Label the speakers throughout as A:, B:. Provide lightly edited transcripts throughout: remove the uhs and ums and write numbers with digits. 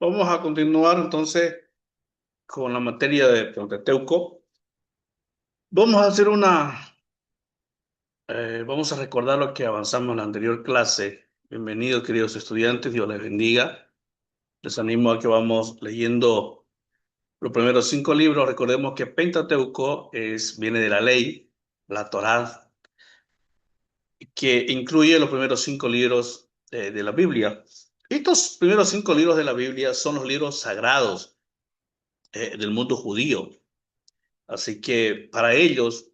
A: Vamos a continuar entonces con la materia de Pentateuco. Vamos a hacer vamos a recordar lo que avanzamos en la anterior clase. Bienvenidos, queridos estudiantes, Dios les bendiga. Les animo a que vamos leyendo los primeros 5 libros. Recordemos que Pentateuco viene de la ley, la Torá, que incluye los primeros 5 libros de la Biblia. Estos primeros 5 libros de la Biblia son los libros sagrados del mundo judío. Así que para ellos,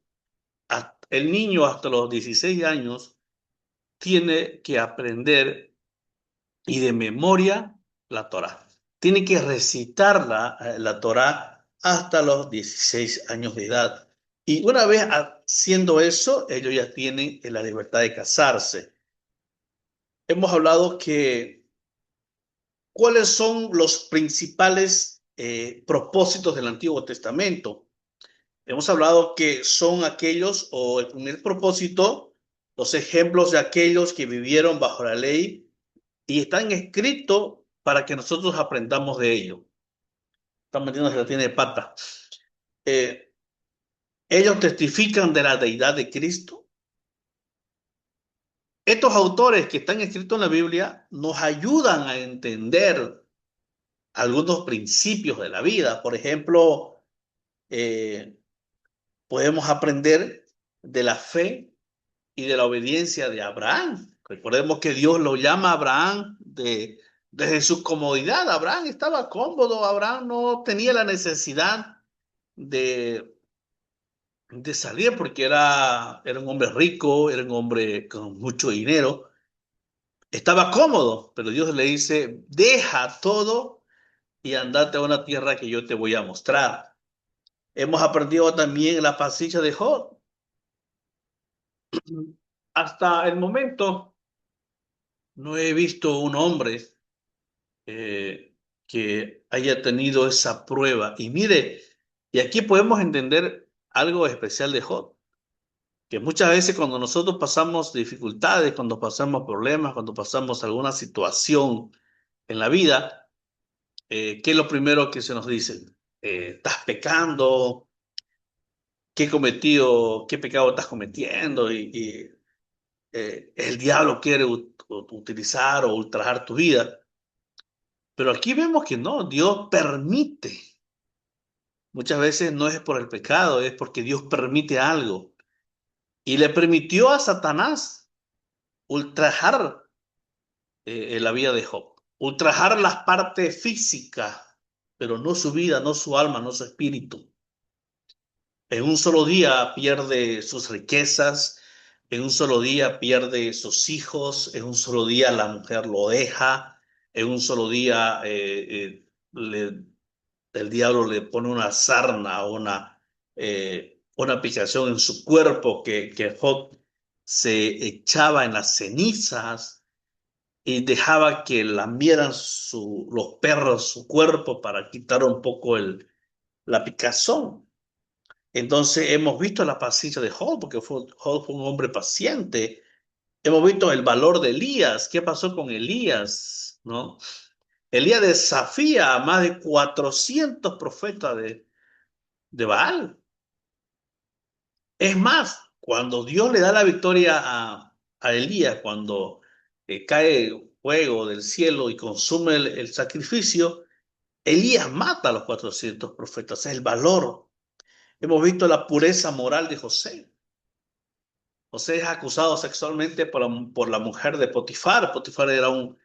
A: el niño hasta los 16 años tiene que aprender y de memoria la Torá. Tiene que recitar la Torá hasta los 16 años de edad. Y una vez haciendo eso, ellos ya tienen la libertad de casarse. Hemos hablado que cuáles son los principales propósitos del Antiguo Testamento. Hemos hablado que son aquellos, o el primer propósito, los ejemplos de aquellos que vivieron bajo la ley y están escritos para que nosotros aprendamos de ello. Están metiendo la tiene de pata. Eh, Ellos testifican de la deidad de Cristo. Estos autores que están escritos en la Biblia nos ayudan a entender algunos principios de la vida. Por ejemplo, eh, podemos aprender de la fe y de la obediencia de Abraham. Recordemos que Dios lo llama a Abraham desde su comodidad. Abraham estaba cómodo, Abraham no tenía la necesidad de, de salir porque era un hombre rico, era un hombre con mucho dinero. Estaba cómodo, pero Dios le dice, deja todo y andate a una tierra que yo te voy a mostrar. Hemos aprendido también la paciencia de Job. Hasta el momento no he visto un hombre que haya tenido esa prueba. Y mire, y aquí podemos entender algo especial de Job, que muchas veces cuando nosotros pasamos dificultades, cuando pasamos problemas, cuando pasamos alguna situación en la vida, ¿qué es lo primero que se nos dice? Estás pecando, qué pecado estás cometiendo y el diablo quiere utilizar o ultrajar tu vida. Pero aquí vemos que no, Dios permite. Muchas veces no es por el pecado, es porque Dios permite algo. Y le permitió a Satanás ultrajar la vida de Job, ultrajar las partes físicas, pero no su vida, no su alma, no su espíritu. En un solo día pierde sus riquezas, en un solo día pierde sus hijos, en un solo día la mujer lo deja, en un solo día el diablo le pone una sarna o una picazón en su cuerpo que Job se echaba en las cenizas y dejaba que lamieran los perros su cuerpo para quitar un poco la picazón. Entonces hemos visto la paciencia de Job, porque Job fue un hombre paciente. Hemos visto el valor de Elías. ¿Qué pasó con Elías? ¿No? Elías desafía a más de 400 profetas de Baal. Es más, cuando Dios le da la victoria a Elías, cuando cae fuego del cielo y consume el sacrificio, Elías mata a los 400 profetas. Es el valor. Hemos visto la pureza moral de José. José es acusado sexualmente por la mujer de Potifar. Potifar era un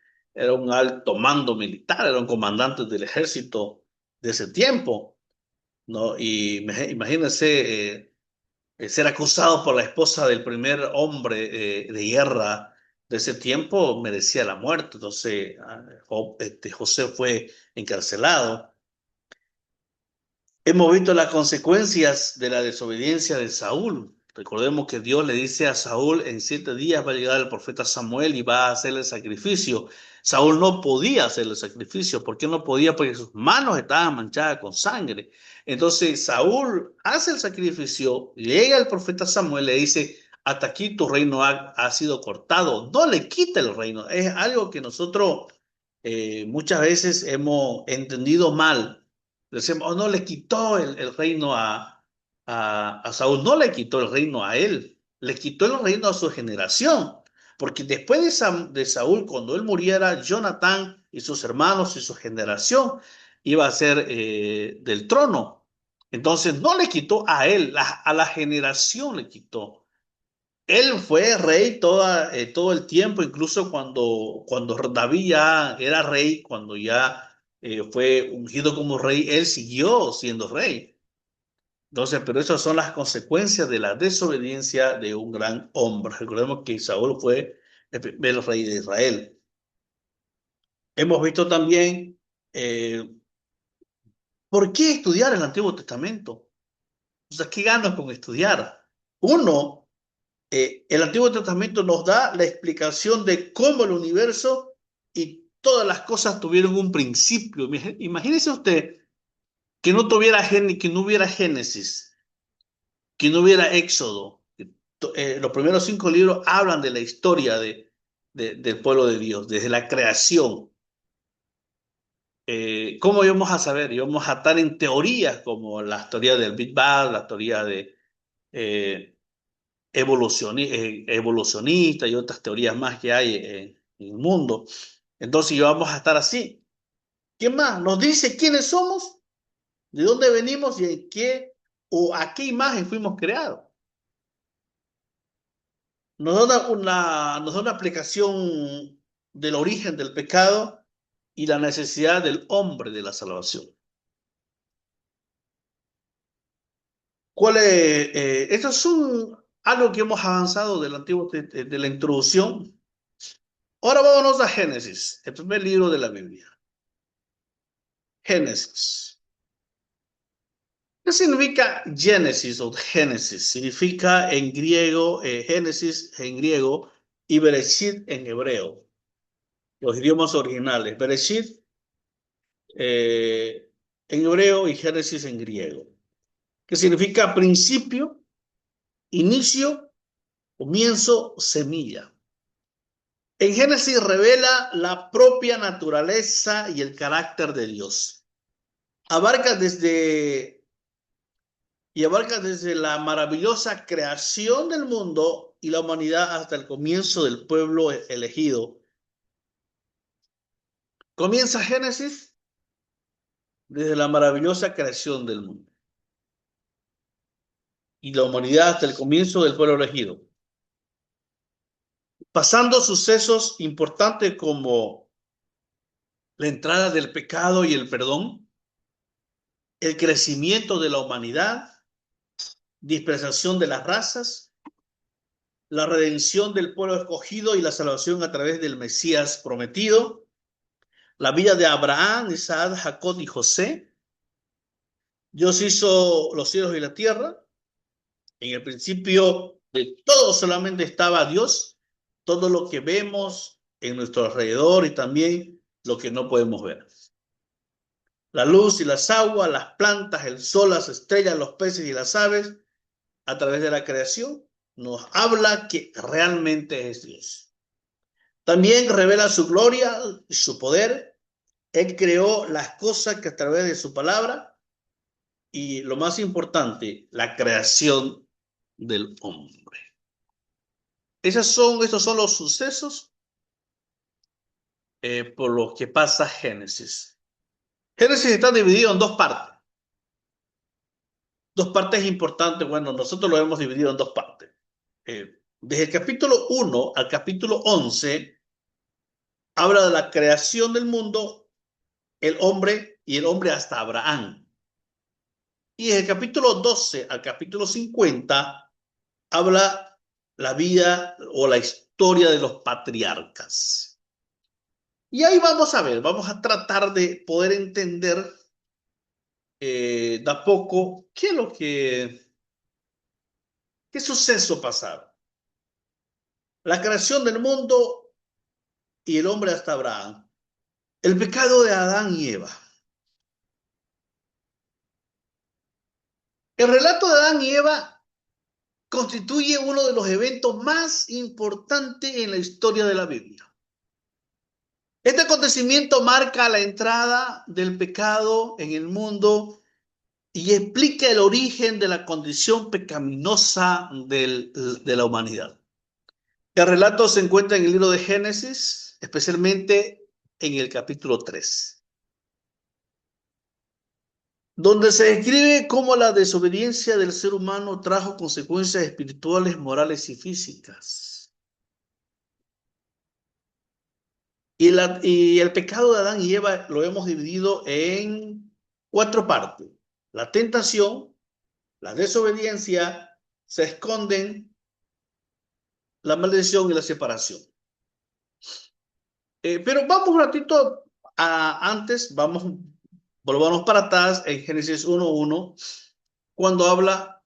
A: alto mando militar, era un comandante del ejército de ese tiempo, ¿no? Y imagínense ser acusado por la esposa del primer hombre de guerra de ese tiempo, merecía la muerte. Entonces, José fue encarcelado. Hemos visto las consecuencias de la desobediencia de Saúl. Recordemos que Dios le dice a Saúl, en 7 días va a llegar el profeta Samuel y va a hacer el sacrificio. Saúl no podía hacer el sacrificio. ¿Por qué no podía? Porque sus manos estaban manchadas con sangre. Entonces Saúl hace el sacrificio, llega el profeta Samuel, le dice, hasta aquí tu reino ha sido cortado. No le quita el reino. Es algo que nosotros muchas veces hemos entendido mal. Decimos, oh, no le quitó el reino a Saúl, no le quitó el reino a él, le quitó el reino a su generación. Porque después de Saúl, cuando él muriera, Jonatán y sus hermanos y su generación iba a ser del trono. Entonces no le quitó a él, a la generación le quitó. Él fue rey todo el tiempo, incluso cuando David ya era rey, cuando ya fue ungido como rey, él siguió siendo rey. Entonces, pero esas son las consecuencias de la desobediencia de un gran hombre. Recordemos que Saúl fue el primer rey de Israel. Hemos visto también eh, por qué estudiar el Antiguo Testamento. O sea, ¿qué ganas con estudiar? Uno, el Antiguo Testamento nos da la explicación de cómo el universo y todas las cosas tuvieron un principio. Imagínese usted que no tuviera que no hubiera Génesis, que no hubiera Éxodo. Los primeros 5 libros hablan de la historia del pueblo de Dios, desde la creación. ¿Cómo íbamos a saber? Íbamos a estar en teorías como la teoría del Big Bang, la teoría de eh, evolucionista y otras teorías más que hay en el mundo. Entonces vamos a estar así. ¿Qué más? Nos dice quiénes somos, de dónde venimos y en qué o a qué imagen fuimos creados. Nos da una aplicación del origen del pecado y la necesidad del hombre de la salvación. Estos son algo que hemos avanzado del antiguo, de la introducción. Ahora vámonos a Génesis, el primer libro de la Biblia. Génesis. ¿Qué significa Génesis o Génesis? Significa en griego, Génesis en griego y Bereshit en hebreo, los idiomas originales. Bereshit en hebreo y Génesis en griego. ¿Qué significa principio, inicio, comienzo, semilla? En Génesis revela la propia naturaleza y el carácter de Dios. Abarca desde abarca desde la maravillosa creación del mundo y la humanidad hasta el comienzo del pueblo elegido. Comienza Génesis desde la maravillosa creación del mundo y la humanidad hasta el comienzo del pueblo elegido, pasando sucesos importantes como la entrada del pecado y el perdón, el crecimiento de la humanidad, dispersación de las razas, la redención del pueblo escogido y la salvación a través del Mesías prometido, la vida de Abraham, Isaac, Jacob y José. Dios hizo los cielos y la tierra. En el principio de todo solamente estaba Dios. Todo lo que vemos en nuestro alrededor y también lo que no podemos ver. La luz y las aguas, las plantas, el sol, las estrellas, los peces y las aves, a través de la creación, nos habla que realmente es Dios. También revela su gloria y su poder. Él creó las cosas que a través de su palabra y lo más importante, la creación del hombre. Estos son los sucesos por los que pasa Génesis. Génesis está dividido en dos partes. Dos partes importantes. Bueno, nosotros lo hemos dividido en dos partes. Desde el capítulo 1 al capítulo 11 habla de la creación del mundo, el hombre y el hombre hasta Abraham. Y desde el capítulo 12 al capítulo 50 habla la vida o la historia de los patriarcas. Y ahí vamos a ver, vamos a tratar de poder entender de a poco qué suceso pasaron. La creación del mundo y el hombre hasta Abraham. El pecado de Adán y Eva. El relato de Adán y Eva constituye uno de los eventos más importantes en la historia de la Biblia. Este acontecimiento marca la entrada del pecado en el mundo y explica el origen de la condición pecaminosa de la humanidad. El relato se encuentra en el libro de Génesis, especialmente en el capítulo 3, donde se describe cómo la desobediencia del ser humano trajo consecuencias espirituales, morales y físicas. Y el pecado de Adán y Eva lo hemos dividido en 4 partes. La tentación, la desobediencia, se esconden, la maldición y la separación. Pero vamos un ratito antes, volvamos para atrás en Génesis 1:1, cuando habla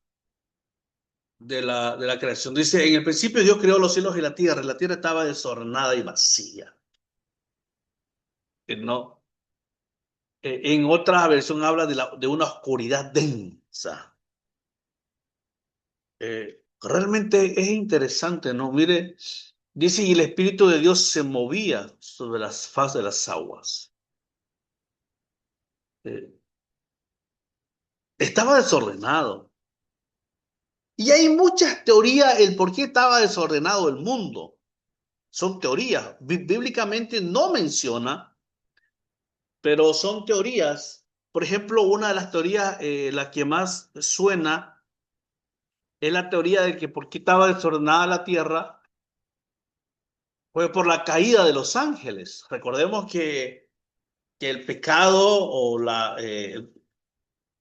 A: de la creación. Dice, en el principio Dios creó los cielos y la tierra estaba desordenada y vacía. No, en otra versión habla de una oscuridad densa. Realmente es interesante, ¿no? Mire, dice, y el Espíritu de Dios se movía sobre las faz de las aguas. Eh, Estaba desordenado. Y hay muchas teorías el por qué estaba desordenado el mundo. Son teorías. Bíblicamente no menciona, pero son teorías. Por ejemplo, una de las teorías, la que más suena, es la teoría de que por qué estaba desordenada la tierra fue por la caída de los ángeles. Recordemos que el pecado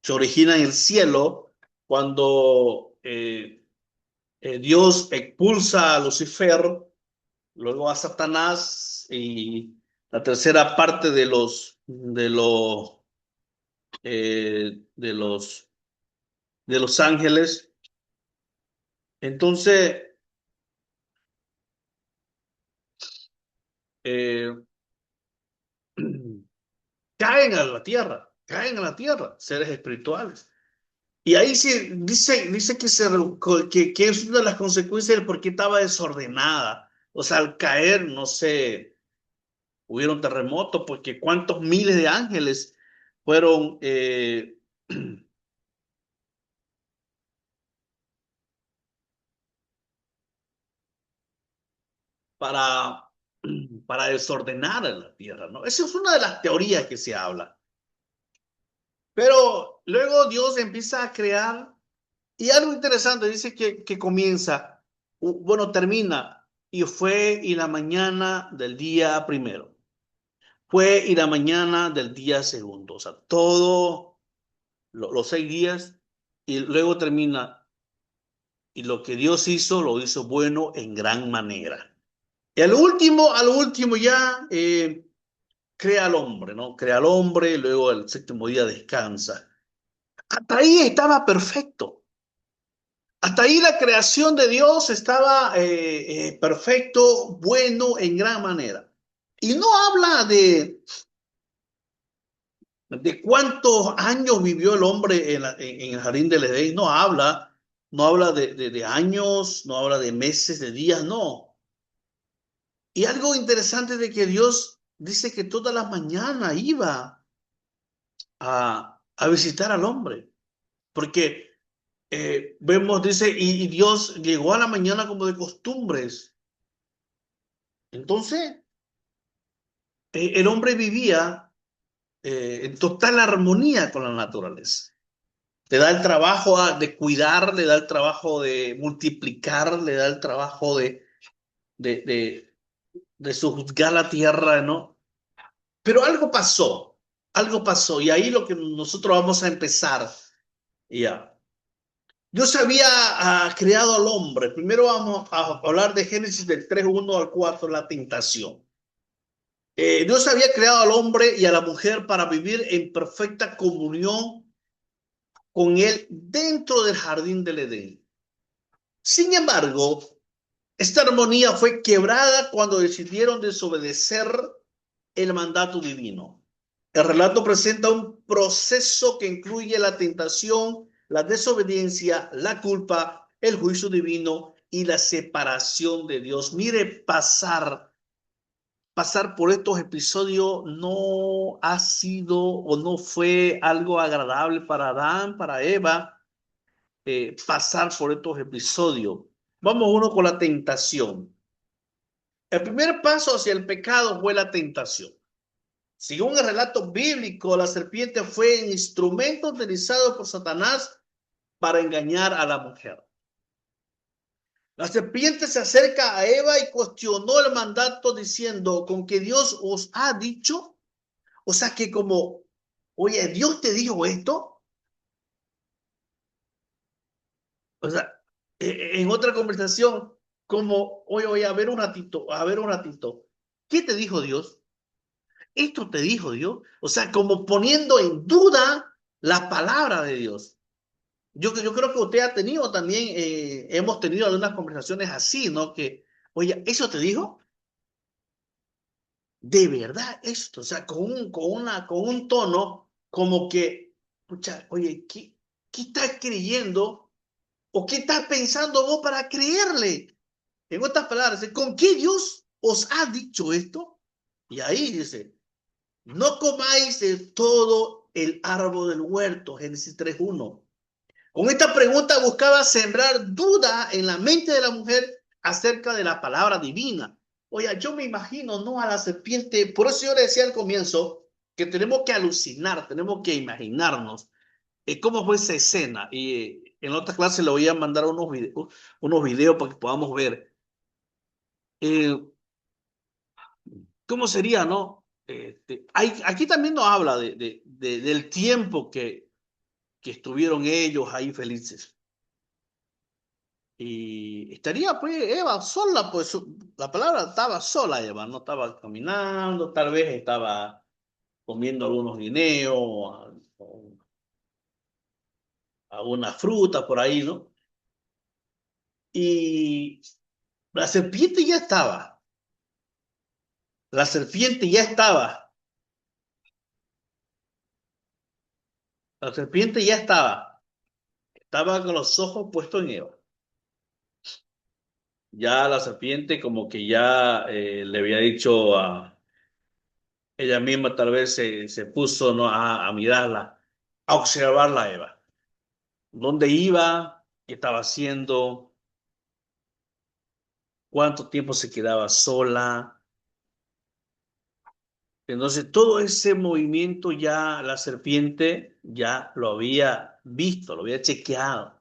A: se origina en el cielo cuando Dios expulsa a Lucifer, luego a Satanás y la tercera parte eh, de los, de los ángeles. Entonces, eh, caen a la tierra, seres espirituales. Y ahí sí dice que es una de las consecuencias del por qué estaba desordenada. O sea, al caer, no sé, hubieron terremotos, porque cuántos miles de ángeles fueron para, para desordenar la tierra, ¿no? Esa es una de las teorías que se habla. Pero luego Dios empieza a crear, y algo interesante, dice que comienza, bueno, termina, y fue y la mañana del día primero, fue y la mañana del día segundo, o sea, todos los 6 días, y luego termina, y lo que Dios hizo, lo hizo bueno en gran manera. Y al último ya crea al hombre, ¿no? Crea al hombre, y luego el séptimo día descansa. Hasta ahí estaba perfecto. Hasta ahí la creación de Dios estaba perfecto, bueno, en gran manera. Y no habla de cuántos años vivió el hombre en el jardín del Edén. No habla de años, no habla de meses, de días, no. Y algo interesante de que Dios dice que todas las mañanas iba a visitar al hombre. Porque vemos, dice, y Dios llegó a la mañana como de costumbres. Entonces, el hombre vivía en total armonía con la naturaleza. Le da el trabajo de cuidar, le da el trabajo de multiplicar, le da el trabajo de, de, de sojuzgar la tierra, ¿no? Pero algo pasó, y ahí lo que nosotros vamos a empezar, ya. Dios había creado al hombre. Primero vamos a hablar de Génesis del 3:1 al 4, la tentación. Dios había creado al hombre y a la mujer para vivir en perfecta comunión con él dentro del jardín del Edén. Sin embargo, esta armonía fue quebrada cuando decidieron desobedecer el mandato divino. El relato presenta un proceso que incluye la tentación, la desobediencia, la culpa, el juicio divino y la separación de Dios. Mire pasar pasar por estos episodios no ha sido o no fue algo agradable para Adán, para Eva, pasar por estos episodios. Vamos uno con la tentación. El primer paso hacia el pecado fue la tentación. Según el relato bíblico, la serpiente fue un instrumento utilizado por Satanás para engañar a la mujer. La serpiente se acerca a Eva y cuestionó el mandato diciendo, ¿con que Dios os ha dicho? O sea que como, oye, ¿Dios te dijo esto? O sea, en otra conversación, como, oye, a ver un ratito, ¿qué te dijo Dios? ¿Esto te dijo Dios? O sea, como poniendo en duda la palabra de Dios. Yo creo que usted ha tenido también, hemos tenido algunas conversaciones así, ¿no? Que, oye, ¿eso te dijo? De verdad esto, o sea, con un tono como que, pucha, oye, ¿qué estás creyendo o qué estás pensando vos para creerle? En otras palabras, ¿con qué Dios os ha dicho esto? Y ahí dice, no comáis de todo el árbol del huerto, Génesis 3:1. Con esta pregunta buscaba sembrar duda en la mente de la mujer acerca de la palabra divina. Oye, yo me imagino, ¿no? A la serpiente, por eso yo le decía al comienzo que tenemos que alucinar, tenemos que imaginarnos cómo fue esa escena. Y en otra clase le voy a mandar unos videos para que podamos ver eh, cómo sería, ¿no? Aquí también nos habla del tiempo que estuvieron ellos ahí felices. Y estaría pues Eva sola, pues la palabra estaba sola Eva, no estaba caminando, tal vez estaba comiendo algunos guineos, alguna fruta por ahí, ¿no? Y la serpiente ya estaba, la serpiente ya estaba, la serpiente ya estaba con los ojos puestos en Eva. Ya la serpiente como que ya le había dicho a ella misma, tal vez se puso, ¿no? a mirarla, a observarla a Eva. ¿Dónde iba? ¿Qué estaba haciendo? ¿Cuánto tiempo se quedaba sola? Entonces, todo ese movimiento ya la serpiente ya lo había visto, lo había chequeado.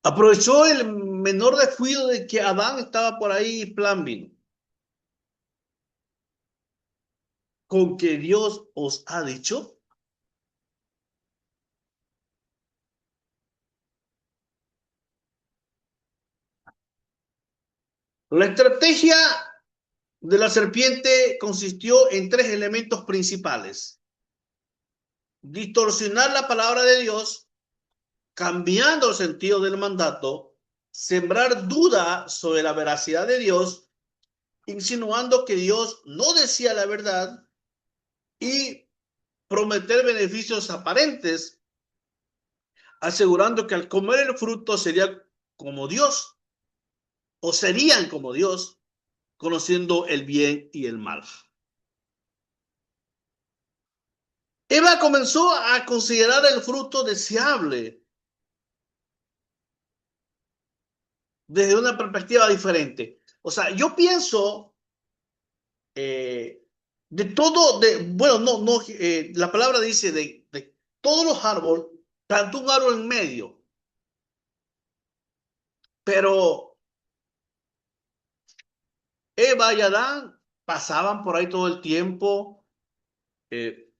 A: Aprovechó el menor descuido de que Adán estaba por ahí, plan vino. Con que Dios os ha dicho. La estrategia de la serpiente consistió en tres elementos principales. Distorsionar la palabra de Dios, cambiando el sentido del mandato, sembrar duda sobre la veracidad de Dios, insinuando que Dios no decía la verdad y prometer beneficios aparentes, asegurando que al comer el fruto sería como Dios o serían como Dios, conociendo el bien y el mal. Eva comenzó a considerar el fruto deseable desde una perspectiva diferente. O sea, yo pienso eh, de todo, bueno, no, la palabra dice de todos los árboles, plantó un árbol en medio, pero Eva y Adán pasaban por ahí todo el tiempo, eh,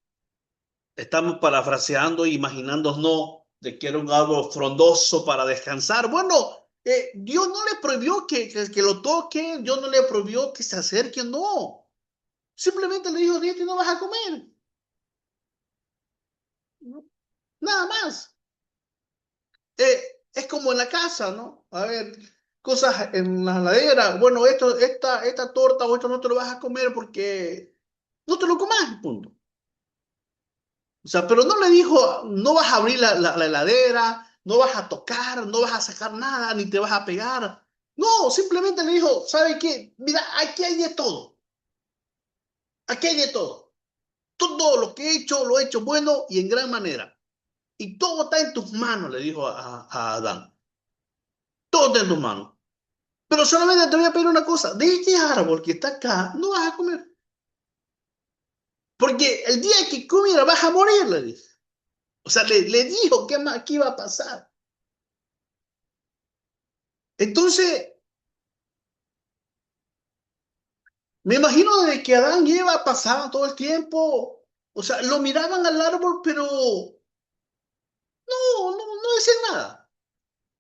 A: estamos parafraseando, imaginándonos de que era un árbol frondoso para descansar. Bueno, Dios no le prohibió que lo toquen, Dios no le prohibió que se acerquen, no. Simplemente le dijo, Dios, no vas a comer, nada más. Es como en la casa, ¿no? A ver, cosas en la heladera. Bueno, esta torta o esto no te lo vas a comer porque no te lo comas, punto. O sea, pero no le dijo, no vas a abrir la heladera, no vas a tocar, no vas a sacar nada, ni te vas a pegar. No, simplemente le dijo, ¿sabe qué? Mira, aquí hay de todo. Aquí hay de todo. Todo lo que he hecho, lo he hecho bueno y en gran manera. Y todo está en tus manos, le dijo a Adán. Todo está en tus manos. Pero solamente te voy a pedir una cosa. De este árbol que está acá, no vas a comer. Porque el día que comiera vas a morir, le dice. O sea, le dijo qué iba a pasar. Entonces, me imagino de que Adán y Eva pasaban todo el tiempo. O sea, lo miraban al árbol, pero no decían nada.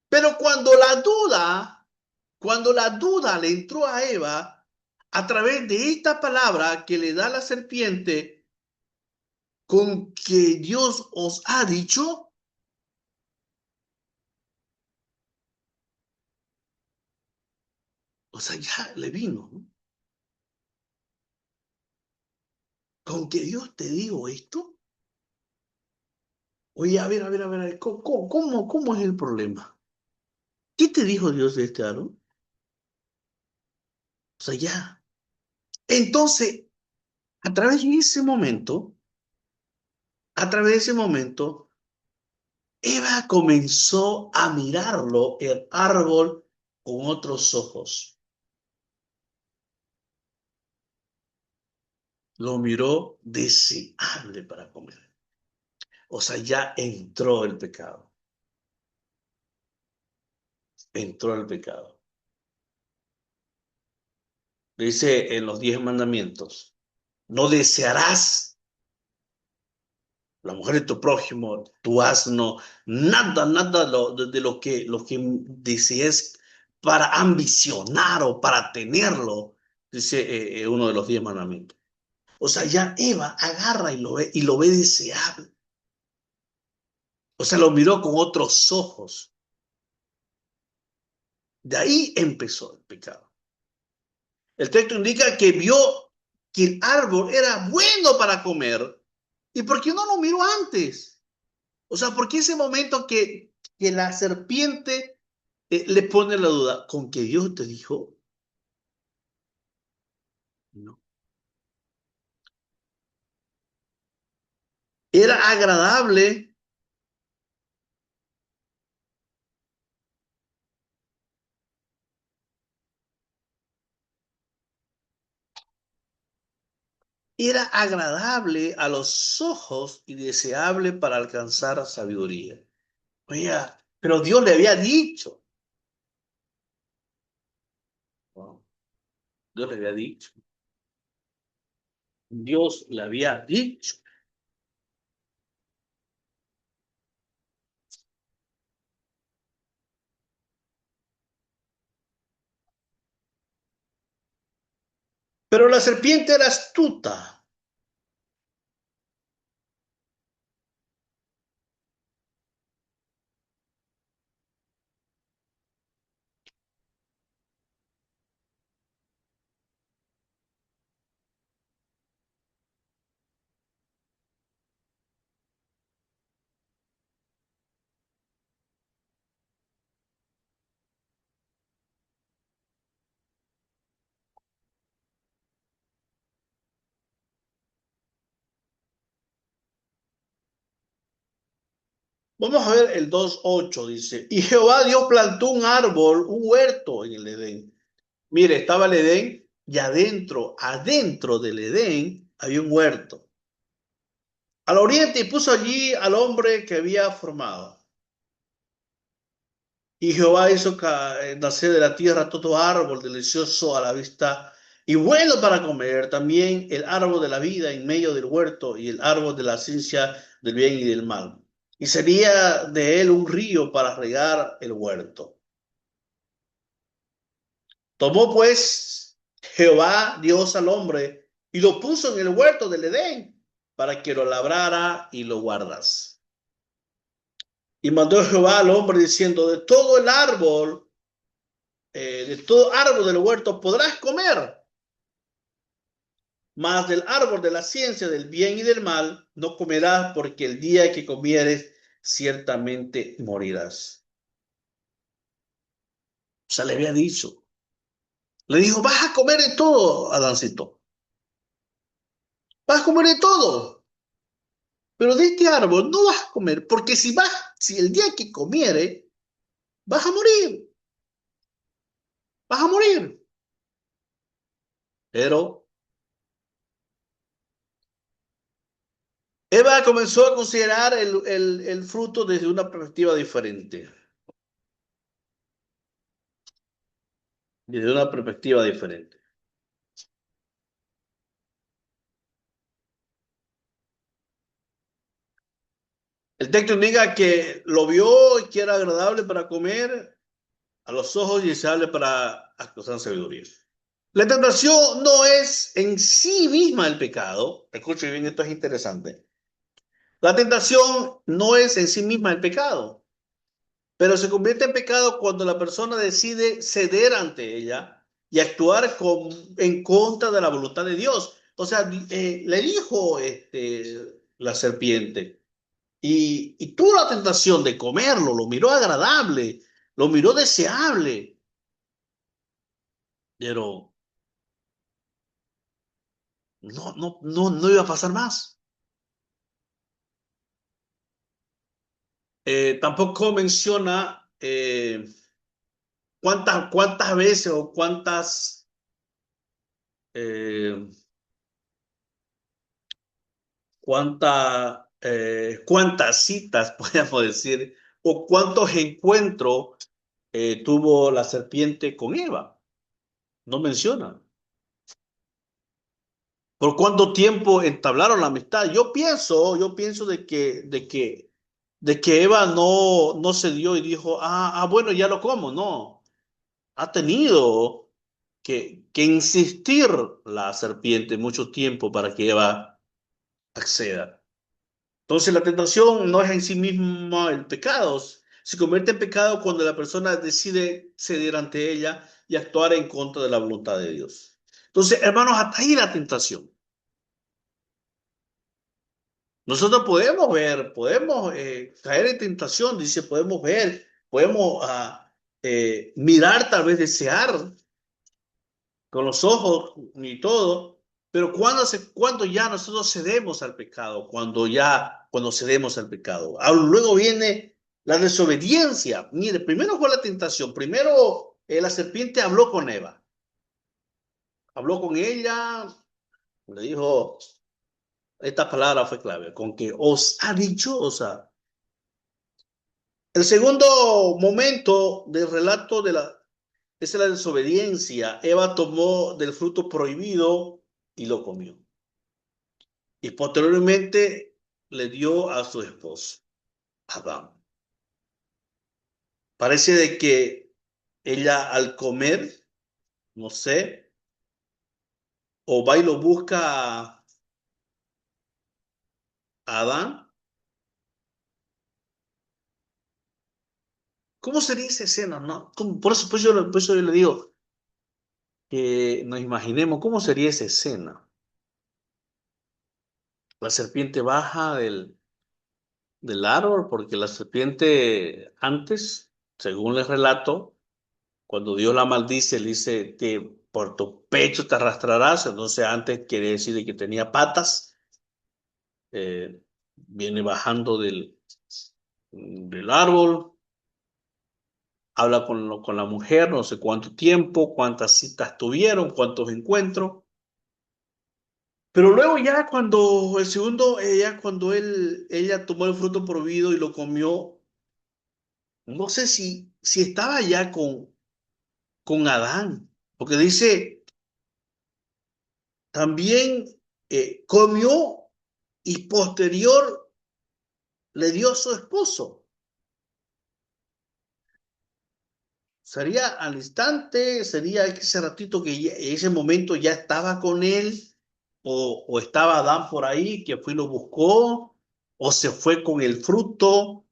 A: Pero cuando la duda le entró a Eva, a través de esta palabra que le da la serpiente, con que Dios os ha dicho, o sea, ya le vino, ¿no? Con que Dios te dijo esto. Oye, a ver, ¿cómo es el problema? ¿Qué te dijo Dios de este árbol? O sea, ya. Entonces, a través de ese momento, a través de ese momento, Eva comenzó a mirarlo, el árbol, con otros ojos. Lo miró deseable para comer. O sea, ya entró el pecado. Entró el pecado. Dice en los 10 mandamientos, no desearás la mujer de tu prójimo, tu asno, nada lo que desees para ambicionar o para tenerlo, dice uno de los 10 mandamientos. O sea, ya Eva agarra y lo ve deseable. O sea, lo miró con otros ojos. De ahí empezó el pecado. El texto indica que vio que el árbol era bueno para comer. ¿Y por qué no lo miró antes? O sea, ¿por qué ese momento que la serpiente le pone la duda? ¿Con que Dios te dijo? No. Era agradable, era agradable a los ojos y deseable para alcanzar sabiduría. Oye, pero Dios le había dicho. Wow, Dios le había dicho. Dios le había dicho. Pero la serpiente era astuta. Vamos a ver el 2:8 dice, y Jehová Dios plantó un árbol, un huerto en el Edén. Mire, estaba el Edén y adentro del Edén había un huerto. Al oriente y puso allí al hombre que había formado. Y Jehová hizo nacer de la tierra todo árbol delicioso a la vista y bueno para comer, también el árbol de la vida en medio del huerto y el árbol de la ciencia del bien y del mal. Y sería de él un río para regar el huerto. Tomó pues Jehová Dios al hombre y lo puso en el huerto del Edén para que lo labrara y lo guardase. Y mandó Jehová al hombre diciendo, de todo árbol del huerto podrás comer, mas del árbol de la ciencia del bien y del mal no comerás, porque el día que comieres ciertamente morirás. O sea, le había dicho. Le dijo, vas a comer de todo, Adancito. vas a comer de todo, pero de este árbol no vas a comer, porque si el día que comiere, vas a morir, vas a morir. Pero Eva comenzó a considerar el fruto desde una perspectiva diferente, desde una perspectiva diferente. El texto indica que lo vio y que era agradable para comer a los ojos y deseable para alcanzar sabiduría. La tentación no es en sí misma el pecado. Escuche bien, esto es interesante. La tentación no es en sí misma el pecado, pero se convierte en pecado cuando la persona decide ceder ante ella y actuar en contra de la voluntad de Dios. O sea, le dijo la serpiente y tuvo la tentación de comerlo, lo miró agradable, lo miró deseable, pero no iba a pasar más. Tampoco menciona cuántas veces o eh, cuántas citas, podríamos decir, o cuántos encuentros tuvo la serpiente con Eva. No menciona. ¿Por cuánto tiempo entablaron la amistad? Yo pienso de que Eva no se dio y dijo, bueno, ya lo como. No, ha tenido que insistir la serpiente mucho tiempo para que Eva acceda. Entonces la tentación no es en sí misma el pecado, se convierte en pecado cuando la persona decide ceder ante ella y actuar en contra de la voluntad de Dios. Entonces, hermanos, hasta ahí la tentación. Nosotros podemos caer en tentación, dice, podemos ver, podemos mirar, tal vez desear con los ojos y todo, pero cuando ya nosotros cedemos al pecado, cuando cedemos al pecado. Luego viene la desobediencia. Mire, primero fue la tentación, primero la serpiente habló con ella, le dijo, esta palabra fue clave, con que os ha dicho, o sea, el segundo momento del relato es la desobediencia. Eva tomó del fruto prohibido y lo comió. Y posteriormente le dio a su esposo, Adán. Parece de que ella al comer, no sé, o va y lo busca a Adán. ¿Cómo sería esa escena, no? Por eso yo le digo que nos imaginemos cómo sería esa escena. La serpiente baja del árbol, porque la serpiente antes, según el relato, cuando Dios la maldice, le dice que por tu pecho te arrastrarás. Entonces antes quiere decir de que tenía patas. Viene bajando del árbol, habla con la mujer, no sé cuánto tiempo, cuántas citas tuvieron, cuántos encuentros. Pero luego ya cuando el segundo, cuando ella tomó el fruto prohibido y lo comió, no sé si estaba ya con Adán, porque dice, también comió y posterior le dio a su esposo. Sería al instante, sería ese ratito ese momento ya estaba con él, o estaba Adán por ahí que fue y lo buscó, o se fue con el fruto,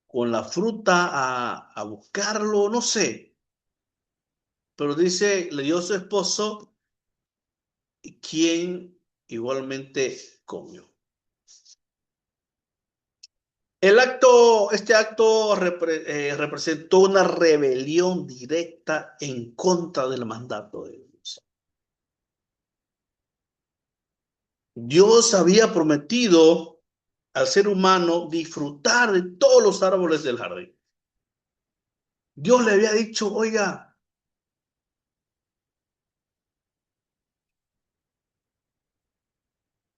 A: con la fruta a buscarlo, no sé. Pero dice, le dio a su esposo, quien igualmente comió. Este acto representó una rebelión directa en contra del mandato de Dios. Dios había prometido al ser humano disfrutar de todos los árboles del jardín. Dios le había dicho, oiga,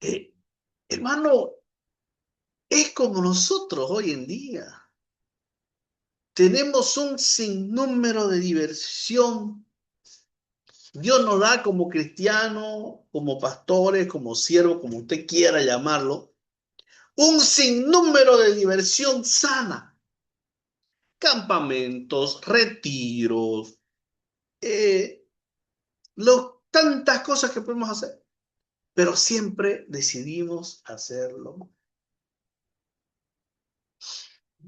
A: eh, hermano, es como nosotros hoy en día. Tenemos un sinnúmero de diversión. Dios nos da como cristianos, como pastores, como siervos, como usted quiera llamarlo, un sinnúmero de diversión sana. Campamentos, retiros, eh, tantas cosas que podemos hacer. Pero siempre decidimos hacerlo.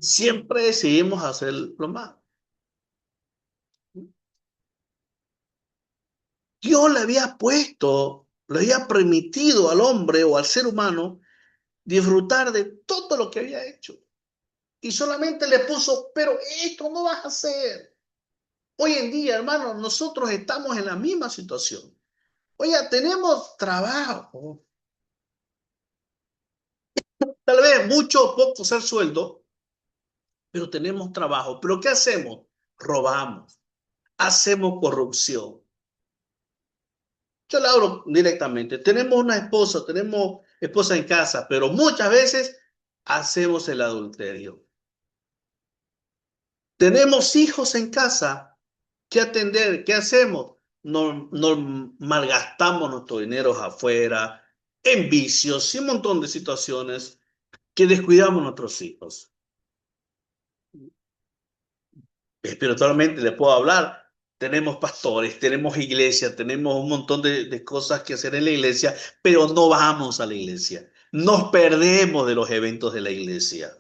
A: Siempre decidimos hacerlo mal. Dios le había puesto, le había permitido al hombre o al ser humano disfrutar de todo lo que había hecho. Y solamente le puso, pero esto no vas a hacer. Hoy en día, hermano, nosotros estamos en la misma situación. Oye, tenemos trabajo, tal vez mucho o poco ser sueldo, pero tenemos trabajo. ¿Pero qué hacemos? Robamos, hacemos corrupción. Yo le hablo directamente. Tenemos esposa en casa, pero muchas veces hacemos el adulterio. Tenemos hijos en casa que atender. ¿Qué hacemos? Nos malgastamos nuestro dinero afuera, en vicios y un montón de situaciones que descuidamos a nuestros hijos. Espiritualmente le puedo hablar. Tenemos pastores, tenemos iglesia, tenemos un montón de cosas que hacer en la iglesia, pero no vamos a la iglesia. Nos perdemos de los eventos de la iglesia.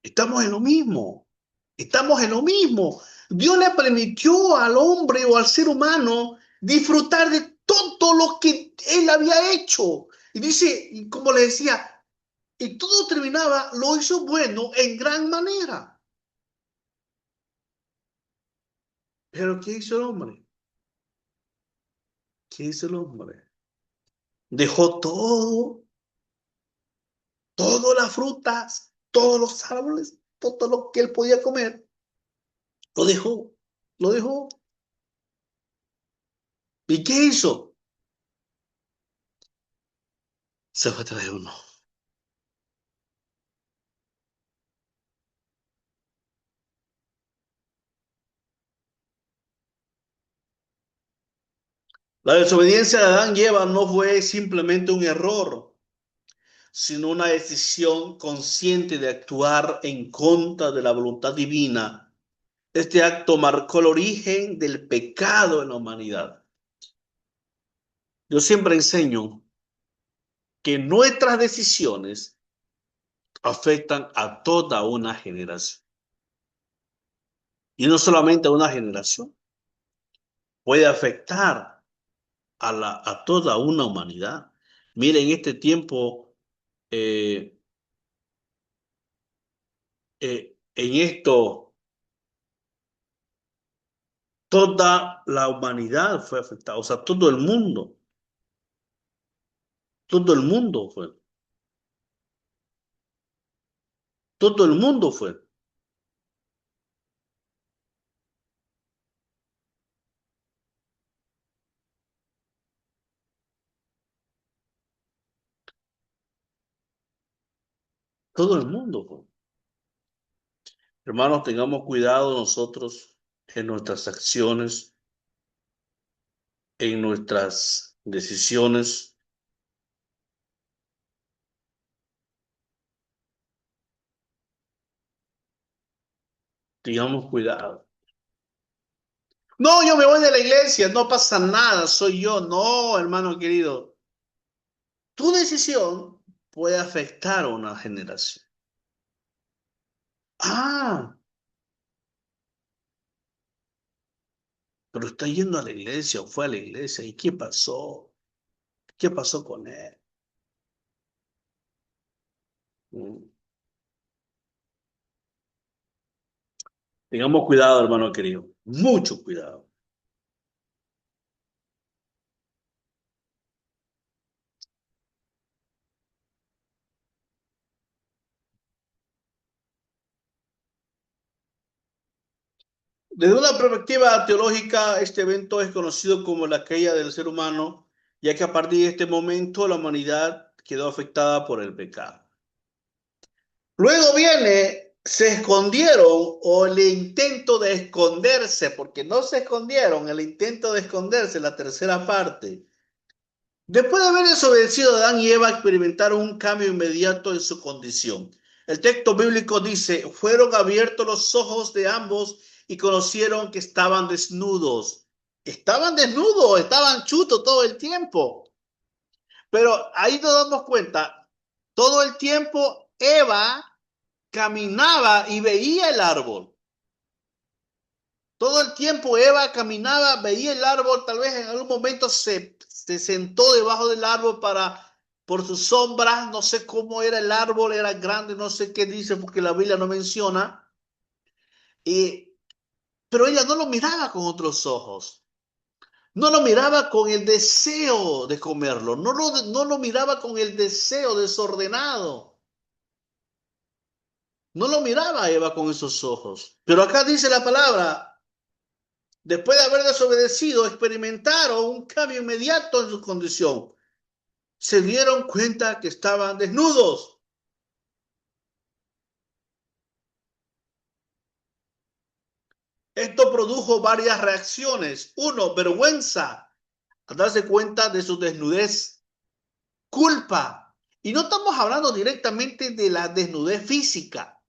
A: Estamos en lo mismo. Estamos en lo mismo. Dios le permitió al hombre o al ser humano disfrutar de todo lo que él había hecho. Y dice, y como le decía, y todo terminaba, lo hizo bueno en gran manera. Pero ¿qué hizo el hombre? ¿Qué hizo el hombre? Dejó todo, todas las frutas, todos los árboles, todo lo que él podía comer. Lo dejó, lo dejó. ¿Y qué hizo? Se fue a traer uno. La desobediencia de Adán y Eva no fue simplemente un error, sino una decisión consciente de actuar en contra de la voluntad divina. Este acto marcó el origen del pecado en la humanidad. Yo siempre enseño que nuestras decisiones afectan a toda una generación. Y no solamente a una generación, puede afectar a toda una humanidad. Miren, en este tiempo, eh, en esto, toda la humanidad fue afectada, o sea, todo el mundo fue, todo el mundo fue, todo el mundo fue. Hermanos, tengamos cuidado nosotros en nuestras acciones, en nuestras decisiones. Tengamos cuidado. No, yo me voy de la iglesia, no pasa nada, soy yo. No, hermano querido. Tu decisión puede afectar a una generación. Ah, pero está yendo a la iglesia o fue a la iglesia. ¿Y qué pasó? ¿Qué pasó con él? Mm. Tengamos cuidado, hermano querido. Mucho cuidado. Desde una perspectiva teológica, este evento es conocido como la caída del ser humano, ya que a partir de este momento la humanidad quedó afectada por el pecado. Luego viene, se escondieron o el intento de esconderse, porque no se escondieron, el intento de esconderse, la tercera parte. Después de haber desobedecido, Adán y Eva experimentaron un cambio inmediato en su condición. El texto bíblico dice, fueron abiertos los ojos de ambos y conocieron que estaban desnudos. Estaban desnudos, estaban chutos todo el tiempo. Pero ahí nos damos cuenta, todo el tiempo Eva caminaba y veía el árbol. Todo el tiempo Eva caminaba, veía el árbol, tal vez en algún momento se sentó debajo del árbol por sus sombras, no sé cómo era el árbol, era grande, no sé qué dice porque la Biblia no menciona, y, pero ella no lo miraba con otros ojos, no lo miraba con el deseo de comerlo, no lo miraba con el deseo desordenado, no lo miraba Eva con esos ojos, pero acá dice la palabra. Después de haber desobedecido, experimentaron un cambio inmediato en su condición. Se dieron cuenta que estaban desnudos. Esto produjo varias reacciones. Uno, vergüenza, al darse cuenta de su desnudez. Culpa. Y no estamos hablando directamente de la desnudez física,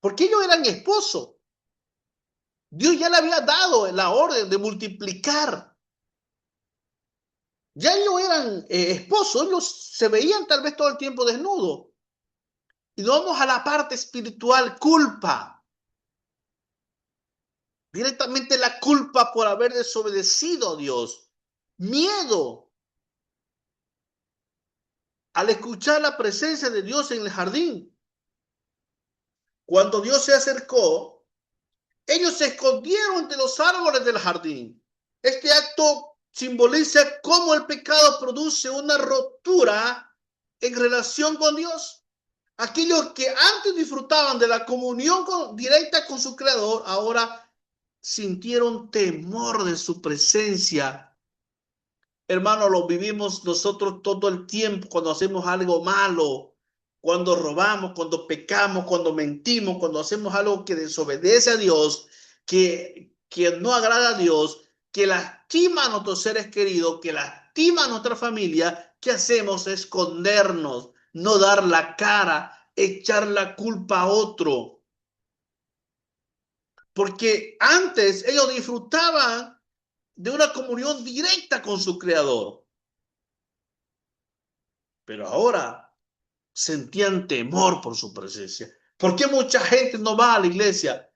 A: porque ellos eran esposos. Dios ya le había dado la orden de multiplicar. Ya ellos eran esposos, ellos se veían tal vez todo el tiempo desnudos. Y nos vamos a la parte espiritual, culpa. Directamente la culpa por haber desobedecido a Dios. Miedo al escuchar la presencia de Dios en el jardín. Cuando Dios se acercó, ellos se escondieron entre los árboles del jardín. Este acto simboliza cómo el pecado produce una ruptura en relación con Dios. Aquellos que antes disfrutaban de la comunión directa con su Creador, ahora sintieron temor de su presencia. Hermano, lo vivimos nosotros todo el tiempo cuando hacemos algo malo, cuando robamos, cuando pecamos, cuando mentimos, cuando hacemos algo que desobedece a Dios, que no agrada a Dios, que lastima a nuestros seres queridos, que lastima a nuestra familia. ¿Qué hacemos? Escondernos, no dar la cara, echar la culpa a otro. Porque antes ellos disfrutaban de una comunión directa con su Creador, pero ahora sentían temor por su presencia. ¿Por qué mucha gente no va a la iglesia?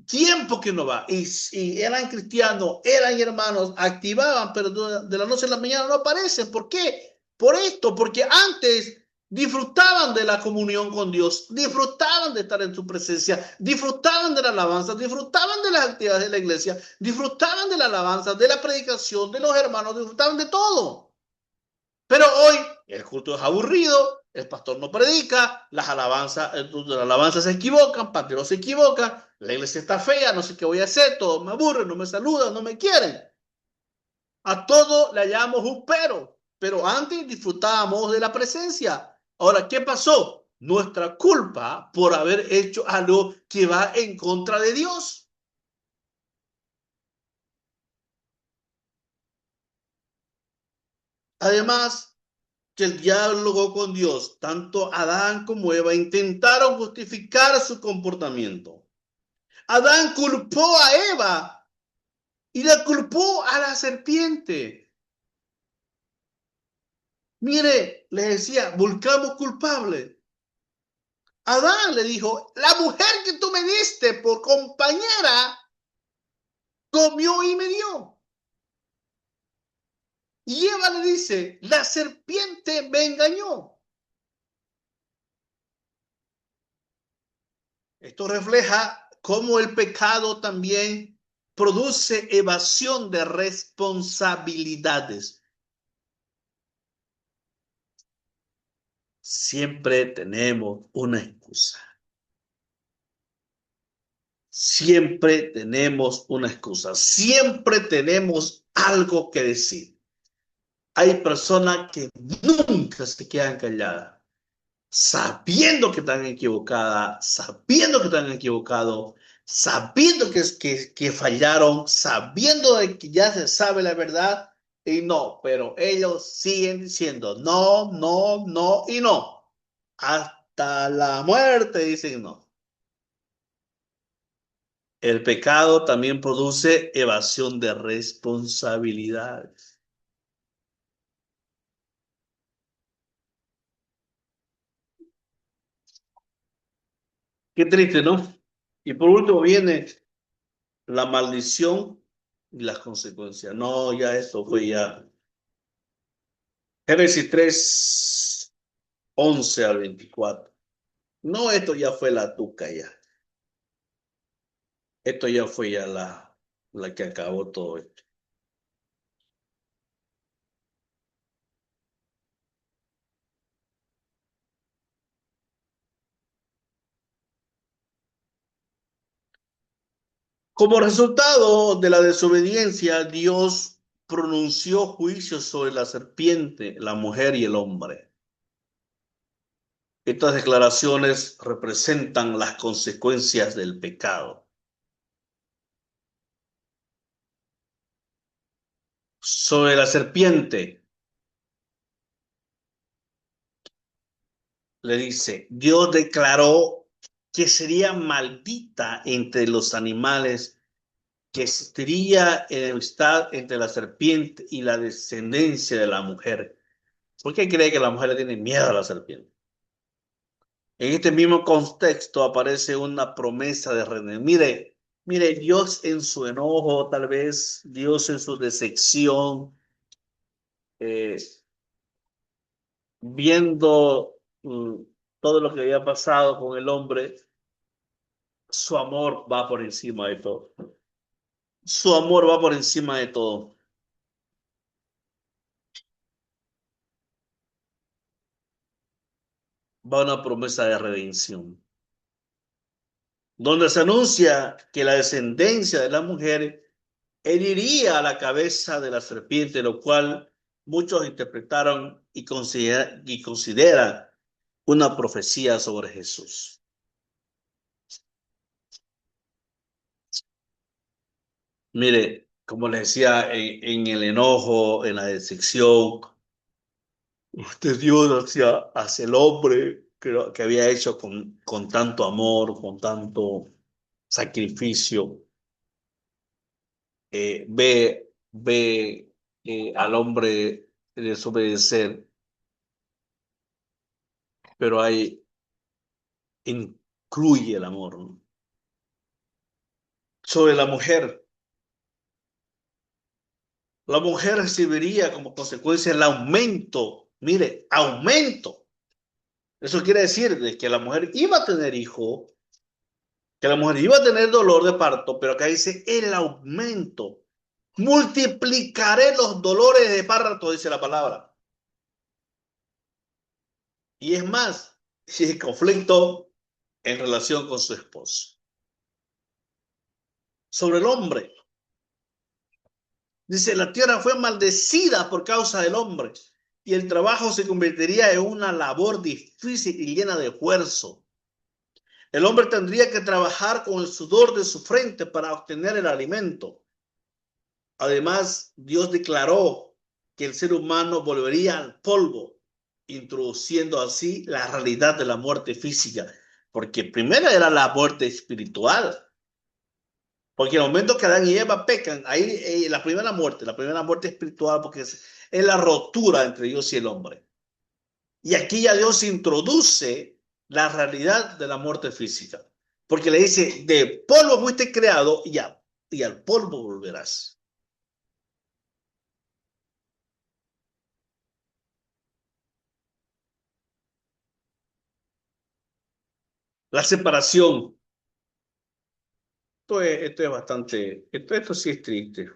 A: Tiempo que no va. Y eran cristianos, eran hermanos, activaban, pero de la noche a la mañana no aparecen. ¿Por qué? Por esto, porque antes disfrutaban de la comunión con Dios, disfrutaban de estar en su presencia, disfrutaban de la alabanza, disfrutaban de las actividades de la iglesia, disfrutaban de la alabanza, de la predicación, de los hermanos, disfrutaban de todo. Pero hoy el culto es aburrido, el pastor no predica, las alabanzas se equivocan, panteros se equivocan, la iglesia está fea, no sé qué voy a hacer, todos me aburren, no me saludan, no me quieren. A todo le hallamos un pero antes disfrutábamos de la presencia. Ahora, ¿qué pasó? Nuestra culpa por haber hecho algo que va en contra de Dios. Además, que el diálogo con Dios, tanto Adán como Eva intentaron justificar su comportamiento. Adán culpó a Eva y la culpó a la serpiente. Mire, le decía, buscamos culpable. Adán le dijo, la mujer que tú me diste por compañera comió y me dio. Y Eva le dice, la serpiente me engañó. Esto refleja cómo el pecado también produce evasión de responsabilidades. Siempre tenemos una excusa. Siempre tenemos una excusa, siempre tenemos algo que decir. Hay personas que nunca se quedan calladas, sabiendo que están equivocadas, sabiendo que están equivocados, sabiendo que fallaron, sabiendo de que ya se sabe la verdad y no, pero ellos siguen diciendo no, no, no y no. Hasta la muerte dicen no. El pecado también produce evasión de responsabilidades. Qué triste, ¿no? Y por último viene la maldición y las consecuencias. No, ya esto fue ya. Génesis 3 11 al 24. No, esto ya fue la tuca ya. Esto ya fue ya la que acabó todo esto. Como resultado de la desobediencia, Dios pronunció juicio sobre la serpiente, la mujer y el hombre. Estas declaraciones representan las consecuencias del pecado. Sobre la serpiente, le dice, Dios declaró que sería maldita entre los animales, que existiría enemistad entre la serpiente y la descendencia de la mujer. ¿Por qué cree que la mujer le tiene miedo a la serpiente? En este mismo contexto aparece una promesa de redención. Mire, Dios en su enojo, tal vez Dios en su decepción, eh, viendo todo lo que había pasado con el hombre, su amor va por encima de todo. Su amor va por encima de todo. Va una promesa de redención, donde se anuncia que la descendencia de la mujer heriría a la cabeza de la serpiente, lo cual muchos interpretaron y consideran una profecía sobre Jesús. Mire, como les decía, en el enojo, en la decepción, usted Dios hacia el hombre que había hecho con tanto amor, con tanto sacrificio, ve al hombre desobedecer, pero ahí incluye el amor, ¿no? Sobre la mujer recibiría como consecuencia el aumento, mire, aumento. Eso quiere decir de que la mujer iba a tener hijo, que la mujer iba a tener dolor de parto, pero acá dice el aumento. Multiplicaré los dolores de parto, dice la palabra. Y es más, si es conflicto en relación con su esposo. Sobre el hombre, dice, la tierra fue maldecida por causa del hombre y el trabajo se convertiría en una labor difícil y llena de esfuerzo. El hombre tendría que trabajar con el sudor de su frente para obtener el alimento. Además, Dios declaró que el ser humano volvería al polvo, introduciendo así la realidad de la muerte física, porque primero era la muerte espiritual, porque en el momento que Adán y Eva pecan, ahí la primera muerte espiritual, porque es la rotura entre Dios y el hombre. Y aquí ya Dios introduce la realidad de la muerte física, porque le dice, de polvo fuiste creado y al polvo volverás. La separación. Esto es bastante, esto sí es triste.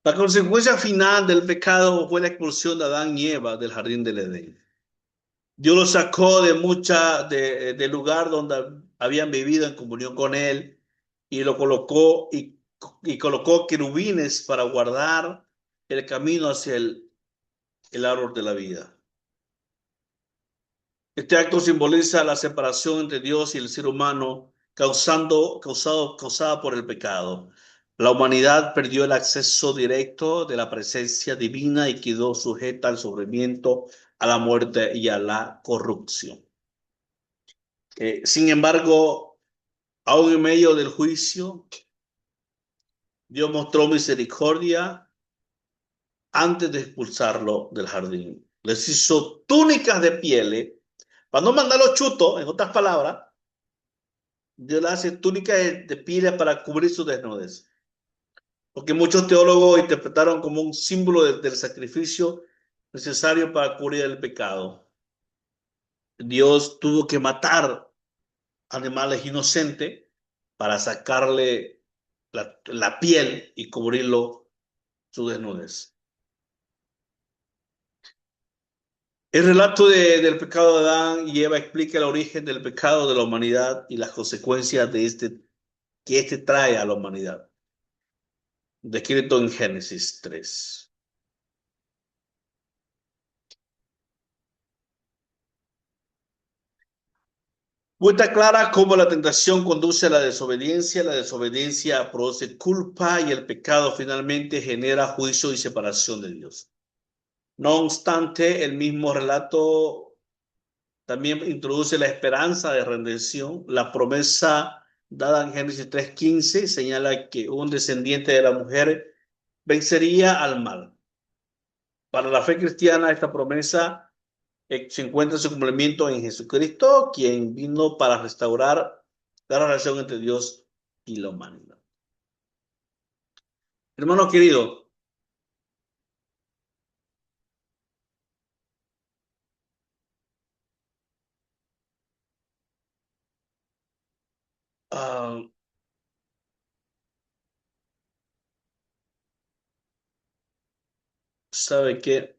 A: La consecuencia final del pecado fue la expulsión de Adán y Eva del jardín del Edén. Dios los sacó del lugar habían vivido en comunión con él y lo colocó y colocó querubines para guardar el camino hacia el árbol de la vida. Este acto simboliza la separación entre Dios y el ser humano causada por el pecado. La humanidad perdió el acceso directo de la presencia divina y quedó sujeta al sufrimiento, a la muerte y a la corrupción. Sin embargo, aún en medio del juicio, Dios mostró misericordia antes de expulsarlo del jardín. Les hizo túnicas de pieles para no mandarlo chuto, en otras palabras. Dios le hace túnicas de pieles para cubrir su desnudez. Porque muchos teólogos interpretaron como un símbolo del sacrificio necesario para cubrir el pecado. Dios tuvo que matar animales inocentes para sacarle la piel y cubrirlo su desnudez. El relato del pecado de Adán y Eva explica el origen del pecado de la humanidad y las consecuencias que este trae a la humanidad, descrito en Génesis 3. Muestra clara cómo la tentación conduce a la desobediencia produce culpa y el pecado finalmente genera juicio y separación de Dios. No obstante, el mismo relato también introduce la esperanza de redención. La promesa dada en Génesis 3:15 señala que un descendiente de la mujer vencería al mal. Para la fe cristiana, esta promesa se encuentra su cumplimiento en Jesucristo, quien vino para restaurar la relación entre Dios y la humanidad. Hermano querido, uh, ¿sabe qué?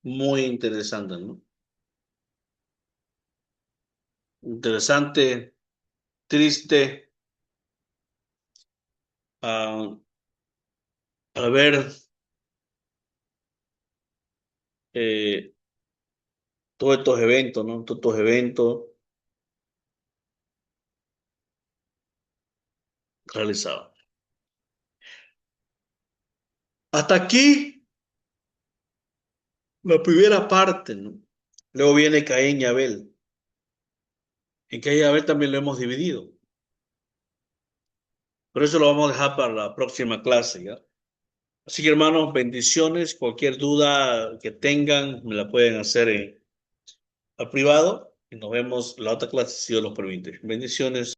A: Muy interesante, ¿no? Interesante, triste, uh, al ver eh, todos estos eventos, ¿no? Todos estos eventos realizados. Hasta aquí la primera parte, ¿no? Luego viene Caín y Abel. En Caín y Abel también lo hemos dividido. Pero eso lo vamos a dejar para la próxima clase, ¿ya? Así que hermanos, bendiciones. Cualquier duda que tengan, me la pueden hacer al privado. Y nos vemos la otra clase si Dios los permite. Bendiciones.